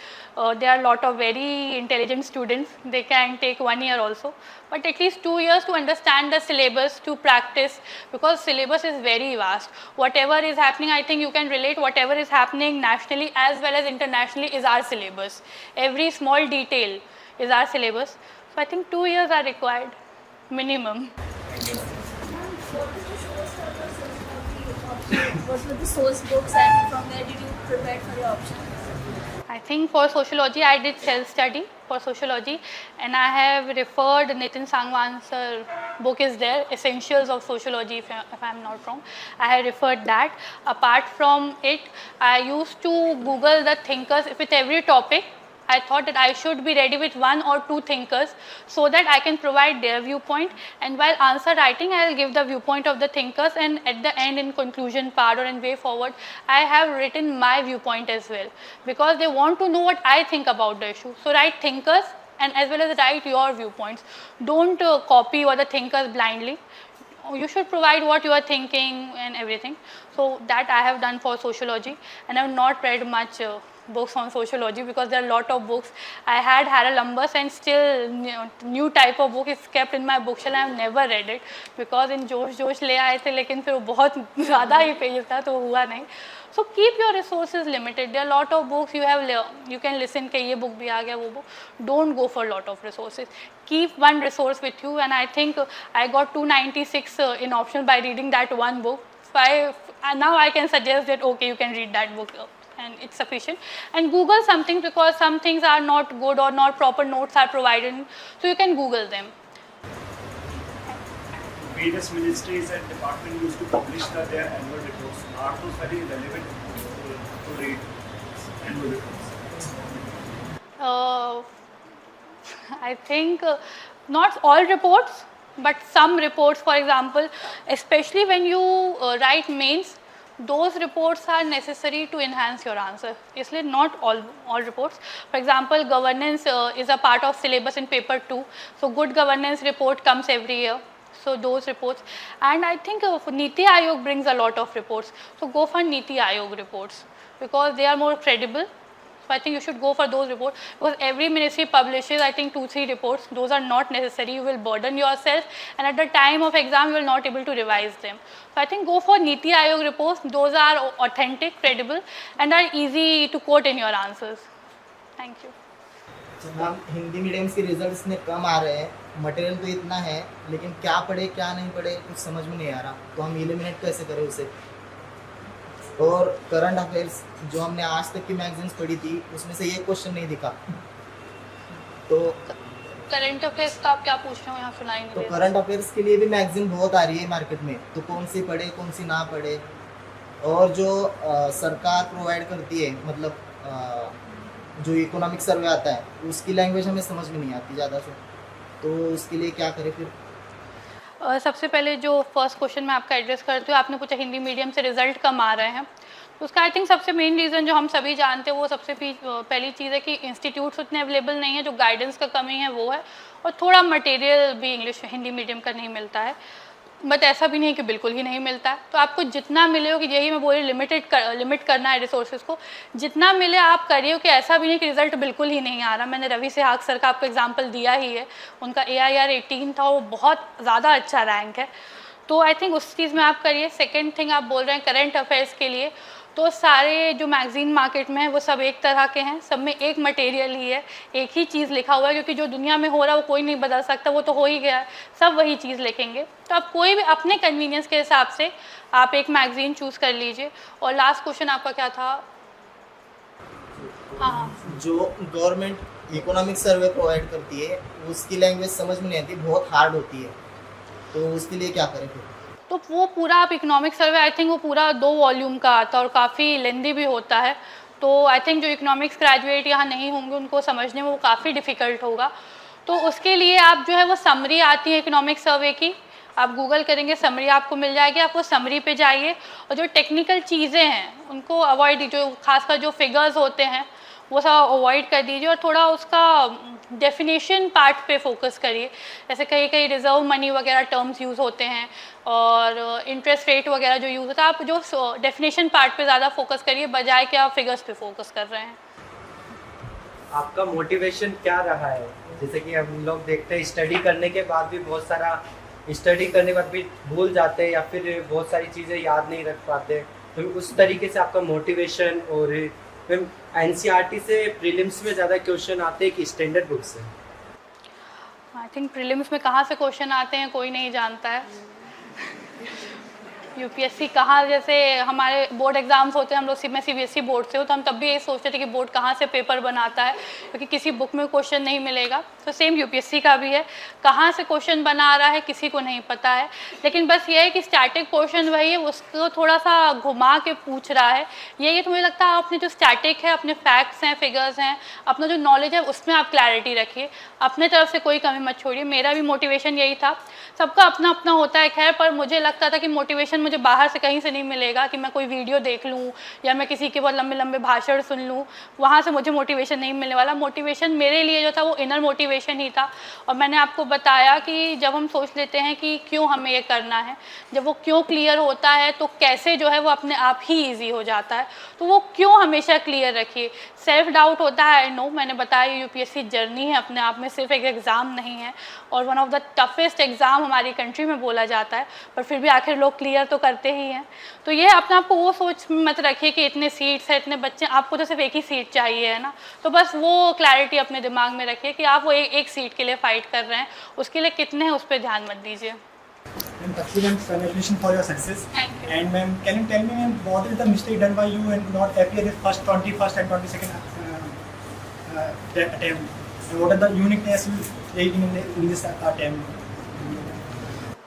[SPEAKER 2] there are a lot of very intelligent students. They can take 1 year also. But at least 2 years to understand the syllabus, to practice, because syllabus is very vast. Whatever is happening, I think you can relate whatever is happening nationally as well as internationally is our syllabus. Every small detail is our syllabus. So I think 2 years are required, minimum.
[SPEAKER 3] What were the source books and from where did you prepare for your option?
[SPEAKER 2] I think for sociology, I did self-study for sociology and I have referred Nitin Sangwan's book is there, Essentials of Sociology, if I am not wrong. I have referred that. Apart from it, I used to Google the thinkers with every topic. I thought that I should be ready with 1 or 2 thinkers so that I can provide their viewpoint, and while answer writing I will give the viewpoint of the thinkers, and at the end in conclusion part or in way forward I have written my viewpoint as well because they want to know what I think about the issue. So write thinkers and as well as write your viewpoints. Don't copy what the thinkers blindly. You should provide what you are thinking and everything. So that I have done for sociology, and I have not read much books on sociology because there are a lot of books. I had Haralambus and still new type of book is kept in my bookshelf. I have never read it because in जोश ले आए थे लेकिन फिर वो बहुत ज़्यादा ही page था तो हुआ नहीं. So keep your resources limited. There are a lot of books you can listen के ये book भी आ गया वो book. Don't go for a lot of resources. Keep one resource with you, and I think I got 296 in optional by reading that one book. So now I can suggest that okay, you can read that book and it's sufficient, and Google something because some things are not good or not proper notes are provided, so you can Google them.
[SPEAKER 11] Various ministries and departments used to publish their annual reports. Are those very relevant to read annual reports?
[SPEAKER 2] I think not all reports, but some reports, for example, especially when you write mains, those reports are necessary to enhance your answer. Isliye not all reports. For example, governance is a part of syllabus in paper 2. So good governance report comes every year. So those reports, and I think Niti Aayog brings a lot of reports. So go for Niti Aayog reports because they are more credible. So I think you should go for those reports because every ministry publishes I think 2-3 reports. Those are not necessary. You will burden yourself, and at the time of exam you will not able to revise them. So I think go for Niti Aayog reports. Those are authentic, credible, and are easy to quote in your answers. Thank you.
[SPEAKER 12] Ma'am Hindi medium के results ने कम आ रहे हैं, material तो इतना है लेकिन क्या पढ़े क्या नहीं पढ़े कुछ समझ में नहीं आ रहा, तो हम एलिमिनेट कैसे करें उसे? और करंट अफेयर्स जो हमने आज तक की मैगजीन्स पढ़ी थी उसमें से ये क्वेश्चन नहीं दिखा। तो
[SPEAKER 2] करंट अफेयर्स का आप क्या पूछ रहे हो, यहाँ सुनाई नहीं
[SPEAKER 12] तो
[SPEAKER 2] दे रहा।
[SPEAKER 12] करंट अफेयर्स के लिए भी मैगजीन बहुत आ रही है मार्केट में, तो कौन सी पढ़े कौन सी ना पढ़े। और जो सरकार प्रोवाइड करती है, मतलब जो इकोनॉमिक सर्वे आता है उसकी लैंग्वेज हमें समझ में नहीं आती ज़्यादा से, तो उसके लिए क्या करें फिर?
[SPEAKER 2] सबसे पहले जो फर्स्ट क्वेश्चन मैं आपका एड्रेस करती हूँ, आपने पूछा हिंदी मीडियम से रिजल्ट कम आ रहे हैं। तो उसका आई थिंक सबसे मेन रीज़न जो हम सभी जानते हैं वो सबसे पहली चीज़ है कि इंस्टीट्यूट्स उतने अवेलेबल नहीं है, जो गाइडेंस का कमी है वो है, और थोड़ा मटेरियल भी इंग्लिश हिंदी मीडियम का नहीं मिलता है। बट ऐसा भी नहीं है कि बिल्कुल ही नहीं मिलता है, तो आपको जितना मिले हो, कि यही मैं बोल रही लिमिट करना है रिसोर्सेज को, जितना मिले आप करिए हो, कि ऐसा भी नहीं कि रिजल्ट बिल्कुल ही नहीं आ रहा। मैंने रवि सेहाग सर का आपको एग्जांपल दिया ही है, उनका AIR 18 था, वो बहुत ज़्यादा अच्छा रैंक है, तो आई थिंक उस चीज़ में आप करिए। सेकेंड थिंग आप बोल रहे हैं करंट अफेयर्स के लिए, तो सारे जो मैगज़ीन मार्केट में है वो सब एक तरह के हैं, सब में एक मटेरियल ही है, एक ही चीज़ लिखा हुआ है, क्योंकि जो दुनिया में हो रहा है वो कोई नहीं बदल सकता, वो तो हो ही गया है, सब वही चीज़ लिखेंगे। तो आप कोई भी अपने कन्वीनियंस के हिसाब से आप एक मैगज़ीन चूज़ कर लीजिए। और लास्ट क्वेश्चन आपका क्या था? हाँ,
[SPEAKER 12] जो गवर्नमेंट इकोनॉमिक सर्वे प्रोवाइड करती है उसकी लैंग्वेज समझ में नहीं आती, बहुत हार्ड होती है, तो उसके लिए क्या करें फिर?
[SPEAKER 2] तो वो पूरा आप इकोनॉमिक सर्वे आई थिंक वो पूरा 2 वॉल्यूम का आता है और काफ़ी लेंदी भी होता है, तो आई थिंक जो इकोनॉमिक्स ग्रेजुएट यहाँ नहीं होंगे उनको समझने में वो काफ़ी डिफ़िकल्ट होगा। तो उसके लिए आप जो है वो समरी आती है इकोनॉमिक सर्वे की, आप गूगल करेंगे समरी आपको मिल जाएगी, आप वो समरी पे जाइए, और जो टेक्निकल चीज़ें हैं उनको अवॉइड, जो खासकर जो फिगर्स होते हैं वो सब अवॉइड कर दीजिए, और थोड़ा उसका डेफिनेशन पार्ट पे फोकस करिए। जैसे कई कई रिजर्व मनी वगैरह टर्म्स यूज़ होते हैं और इंटरेस्ट रेट वगैरह जो यूज़ होता है, आप जो डेफिनेशन पार्ट पे ज़्यादा फोकस करिए बजाय कि आप फिगर्स पे फोकस कर रहे हैं।
[SPEAKER 13] आपका मोटिवेशन क्या रहा है? जैसे कि हम लोग देखते हैं स्टडी करने के बाद भी बहुत सारा स्टडी करने के बाद भी भूल जाते हैं या फिर बहुत सारी चीज़ें याद नहीं रख पाते, तो उस तरीके से आपका मोटिवेशन, और NCERT से प्रीलिम्स में ज़्यादा क्वेश्चन आते हैं कि स्टैंडर्ड बुक से?
[SPEAKER 2] आई थिंक प्रीलिम्स में कहाँ से क्वेश्चन आते हैं कोई नहीं जानता है। UPSC कहाँ, जैसे हमारे बोर्ड एग्जाम्स होते हैं, हम लोग मैं CBSE बोर्ड से हूँ, तो हम तब भी यही सोचते थे कि बोर्ड कहाँ से पेपर बनाता है, क्योंकि किसी बुक में क्वेश्चन नहीं मिलेगा। तो सेम UPSC का भी है, कहाँ से क्वेश्चन बना रहा है किसी को नहीं पता है, लेकिन बस ये है कि स्टैटिक पोर्शन वही है, उसको थोड़ा सा घुमा के पूछ रहा है। ये तो मुझे लगता है अपने जो स्टैटिक है, अपने फैक्ट्स हैं, फिगर्स हैं, अपना जो नॉलेज है उसमें आप क्लैरिटी रखिए, अपने तरफ से कोई कमी मत छोड़िए। मेरा भी मोटिवेशन यही था, सबका अपना अपना होता है खैर, पर मुझे लगता था कि मोटिवेशन मुझे बाहर से कहीं से नहीं मिलेगा, कि मैं कोई वीडियो देख लूँ या मैं किसी के बहुत लंबे लंबे भाषण सुन लूँ, वहाँ से मुझे मोटिवेशन नहीं मिलने वाला। मोटिवेशन मेरे लिए जो था वो इनर मोटिवेशन ही था, और मैंने आपको बताया कि जब हम सोच लेते हैं कि क्यों हमें ये करना है, जब वो क्यों क्लियर होता है तो कैसे जो है वो अपने आप ही ईजी हो जाता है। तो वो क्यों हमेशा क्लियर रखिए। सेल्फ डाउट होता है, आई नो, मैंने बताया UPSC जर्नी है अपने आप में, सिर्फ एक एग्ज़ाम नहीं है, और one of the toughest exam हमारी कंट्री में बोला जाता है, पर फिर भी आखिर लोग क्लियर तो करते ही हैं। तो ये अपने आप को वो सोच मत रखिए कि इतने सीट्स हैं, इतने बच्चे, आपको तो सिर्फ एक ही सीट चाहिए है ना, तो बस वो क्लैरिटी अपने दिमाग में रखिए कि आप वो एक सीट के लिए फाइट कर रहे हैं, उसके लिए कितने हैं उस पर ध्यान मत दीजिए।
[SPEAKER 14] Congratulations for your success.
[SPEAKER 2] Thank you.
[SPEAKER 14] And ma'am, can you tell me, ma'am, what is the mistake done by you and not appear in first, 21st and 22nd attempt? And what are the uniqueness you taken in this attempt?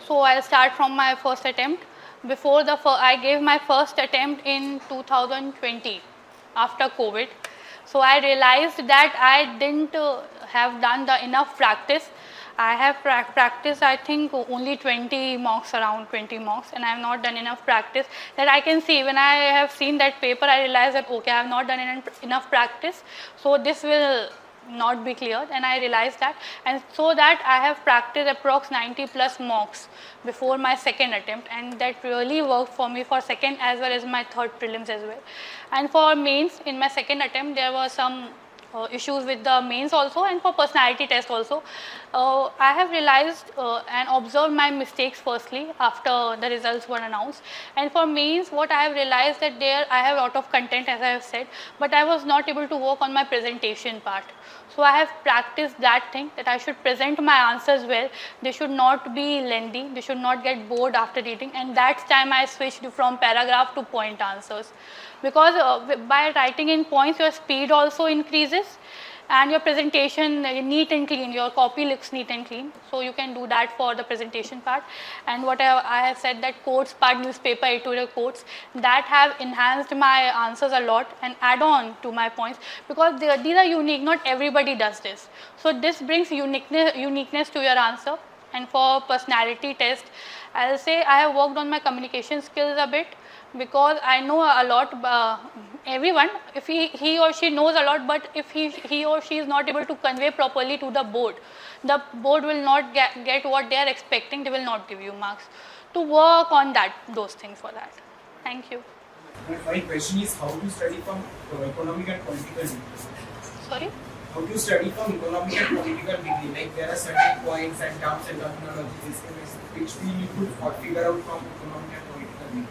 [SPEAKER 2] So I'll start from my first attempt. Before I gave my first attempt in 2020 after COVID. So I realized that I didn't have done the enough practice. I have practiced I think only 20 mocks, around 20 mocks, and I have not done enough practice that I can see. When I have seen that paper, I realized that okay, I have not done enough practice, so this will not be cleared, and I realized that, and so that I have practiced approx 90 plus mocks before my second attempt, and that really worked for me for second as well as my third prelims as well. And for mains, in my second attempt there were some issues with the mains also, and for personality test also. I have realized and observed my mistakes firstly after the results were announced. And for mains, what I have realized that there I have a lot of content, as I have said, but I was not able to work on my presentation part. So I have practiced that thing, that I should present my answers well. They should not be lengthy. They should not get bored after reading. And that's time I switched from paragraph to point answers. Because by writing in points, your speed also increases, and your presentation neat and clean, your copy looks neat and clean. So you can do that for the presentation part. And what I have said, that quotes part, newspaper editorial quotes, that have enhanced my answers a lot and add on to my points, because these are unique, not everybody does this. So this brings uniqueness to your answer. And for personality test, I'll say I have worked on my communication skills a bit, because I know a lot, everyone, if he or she knows a lot, but if he or she is not able to convey properly to the board will not get what they are expecting, they will not give you marks. To work on those things for that. Thank you.
[SPEAKER 5] My question is, how to study from economic and political degree?
[SPEAKER 2] Sorry?
[SPEAKER 5] How to study from economic and political degree? Like there are certain points and terms and terminologies which you could figure out from economic and political degree.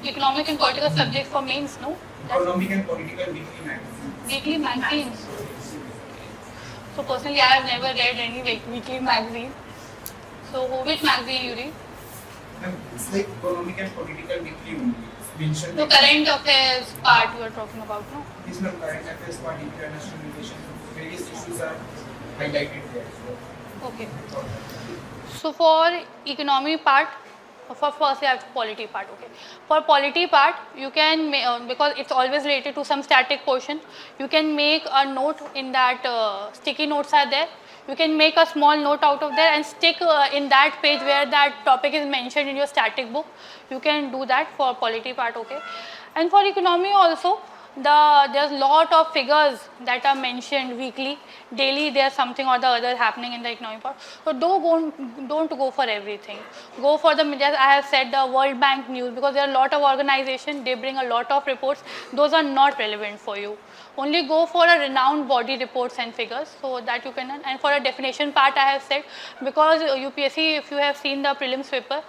[SPEAKER 2] Economic and political subjects for mains, no?
[SPEAKER 5] Economic and political weekly magazines.
[SPEAKER 2] Weekly magazines. So personally, I have never read any weekly magazine. So which magazine you read?
[SPEAKER 5] It's like economic and political weekly only. Mentioned
[SPEAKER 2] The current affairs part you are talking about, no?
[SPEAKER 5] This is not current affairs part, international relations. Various issues are highlighted there.
[SPEAKER 2] Okay. So for economy part, first I have polity part. Okay. For polity part, you can because it's always related to some static portion, you can make a note in that. Sticky notes are there. You can make a small note out of there and stick in that page where that topic is mentioned in your static book. You can do that for polity part. Okay. And for economy also, there's lot of figures that are mentioned weekly, daily there's something or the other happening in the economic part. So don't go for everything. Go for as I have said, the World Bank news, because there are a lot of organizations, they bring a lot of reports, those are not relevant for you. Only go for a renowned body reports and figures, so that you can. And for a definition part, I have said, because UPSC, if you have seen the prelims paper,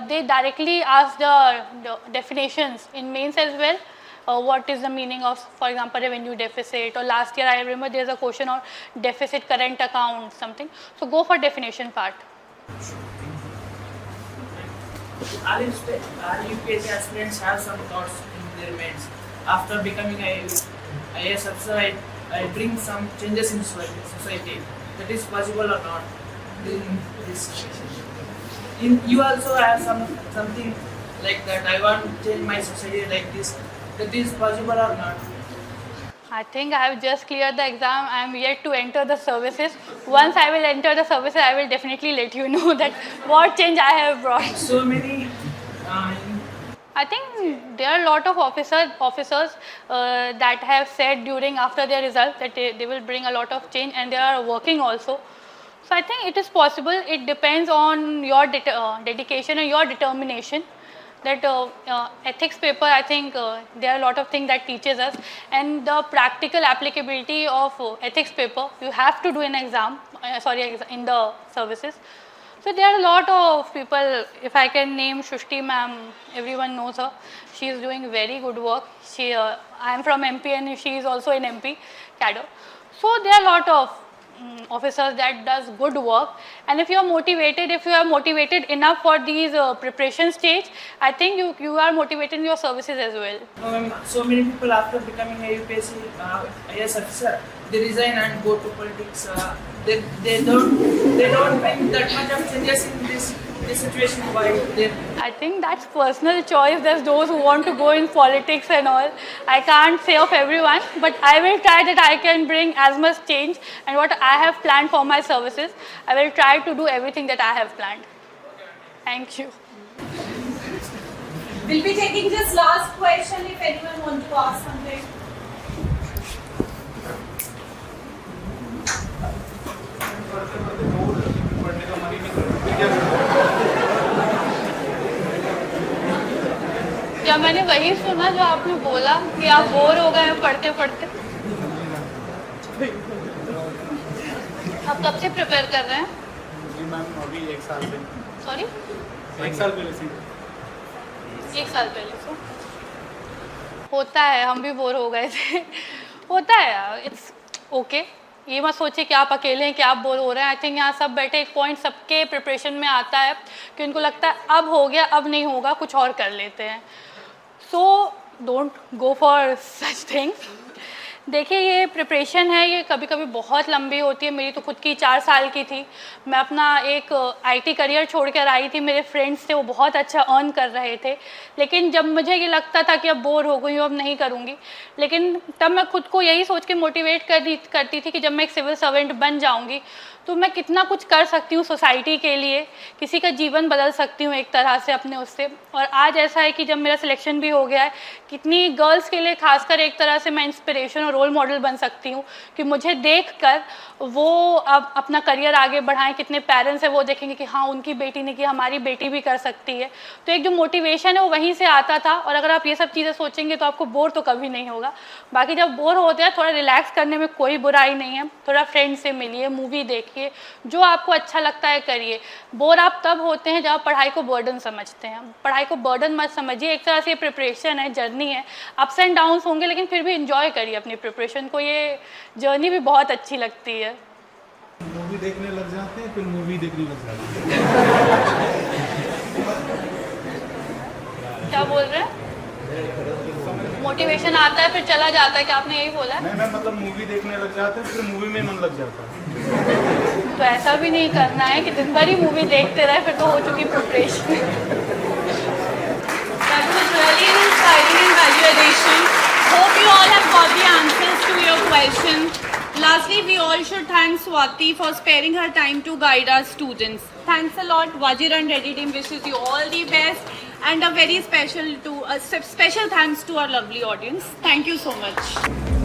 [SPEAKER 2] they directly ask the definitions in mains as well. What is the meaning of, for example, revenue deficit, or last year I remember there's a question on deficit current account, something. So go for definition part.
[SPEAKER 15] All UPSC aspirants have some thoughts in their minds. After becoming a IAS officer, I bring some changes in society. That is possible or not in this situation? You also have something like that. I want to change my society like this. That is possible or not?
[SPEAKER 2] I think I have just cleared the exam. I am yet to enter the services. Once I will enter the services, I will definitely let you know that what change I have brought.
[SPEAKER 15] So many.
[SPEAKER 2] I think there are a lot of officers that have said after their results that they will bring a lot of change, and they are working also. So I think it is possible. It depends on your dedication and your determination. That ethics paper, I think there are a lot of things that teaches us, and the practical applicability of ethics paper you have to do in exam, in the services. So there are a lot of people, if I can name Shushti ma'am, everyone knows her. She is doing very good work. I am from MP and she is also in MP cadre. So there are a lot of officers that does good work, and if you are motivated enough for these preparation stage, I think you are motivated in your services as well.
[SPEAKER 15] So many people after becoming a UPSC IAS officer, they resign and go to politics. They don't bring that much of changes in this situation. Why?
[SPEAKER 2] I think that's personal choice. There's those who want to go in politics and all. I can't say of everyone, but I will try that I can bring as much change, and what I have planned for my services, I will try to do everything that I have planned. Thank you.
[SPEAKER 1] We'll be taking this last question if anyone wants to ask something.
[SPEAKER 2] क्या मैंने वही सुना जो आपने बोला कि आप bore हो गए पढ़ते पढ़ते? आप कब से प्रिपेयर कर रहे हैं?
[SPEAKER 5] जी मैम अभी 1 साल से।
[SPEAKER 2] सॉरी?
[SPEAKER 5] 1 साल पहले से।
[SPEAKER 2] 1 साल पहले से। होता है, हम भी बोर हो गए थे। होता है यार, इट्स ओके। ये मत सोचिए कि आप अकेले हैं कि आप बोर हो रहे हैं। आई थिंक यहाँ सब बैठे, एक पॉइंट सबके प्रिपरेशन में आता है कि उनको लगता है अब हो गया, अब नहीं होगा, कुछ और कर लेते हैं। So don't go for such things. देखिए ये प्रिपरेशन है, ये कभी कभी बहुत लंबी होती है। मेरी तो खुद की 4 साल की थी। मैं अपना एक आईटी करियर छोड़ कर आई थी। मेरे फ्रेंड्स थे, वो बहुत अच्छा अर्न कर रहे थे, लेकिन जब मुझे ये लगता था कि अब बोर हो गई हूँ, अब नहीं करूँगी, लेकिन तब मैं खुद को यही सोच के मोटिवेट करती थी कि जब मैं एक सिविल सर्वेंट बन जाऊँगी तो मैं कितना कुछ कर सकती हूँ सोसाइटी के लिए, किसी का जीवन बदल सकती हूँ एक तरह से अपने उससे। और आज ऐसा है कि जब मेरा सिलेक्शन भी हो गया है, कितनी गर्ल्स के लिए खासकर एक तरह से मैं इंस्पिरेशन और रोल मॉडल बन सकती हूँ कि मुझे देखकर वो अब अपना करियर आगे बढ़ाएं। कितने पेरेंट्स हैं वो देखेंगे कि हाँ उनकी बेटी ने किया, हमारी बेटी भी कर सकती है। तो एक जो मोटिवेशन है वो वहीं से आता था। और अगर आप ये सब चीज़ें सोचेंगे तो आपको बोर तो कभी नहीं होगा। बाकी जब बोर होते हैं थोड़ा रिलैक्स करने में कोई बुराई नहीं है। थोड़ा फ्रेंड से मिलिए, मूवी देखिए, जो आपको अच्छा लगता है करिए। बोर आप तब होते हैं जब आप पढ़ाई को बर्डन समझते हैं। पढ़ाई को बर्डन मत समझिए, एक तरह से ये प्रिपरेशन है, जर्नी है, अप्स एंड डाउन्स होंगे, लेकिन फिर भी इंजॉय करिए अपनी प्रिपरेशन को। ये जर्नी भी बहुत अच्छी लगती है।
[SPEAKER 8] मूवी देखने लग जाते हैं, फिर मूवी देखने लग जाते हैं।
[SPEAKER 2] क्या बोल रहे हैं? मोटिवेशन आता है फिर चला जाता है, क्या आपने यही बोला है?
[SPEAKER 8] नहीं मैं मतलब मूवी देखने लग जाते हैं, फिर मूवी में मन लग जाता है।
[SPEAKER 2] तो ऐसा भी नहीं करना है कि दिन भर ही मूवी देखते रहे, फिर तो हो चुकी preparation.
[SPEAKER 1] That was really an inspiring and value addition. Hope you all have got the answers to your question. Lastly, we all should thank Swati for sparing her time to guide our students. Thanks a lot. Wajir and Reddy team wishes you all the best, and a very special thanks to our lovely audience. Thank you so much.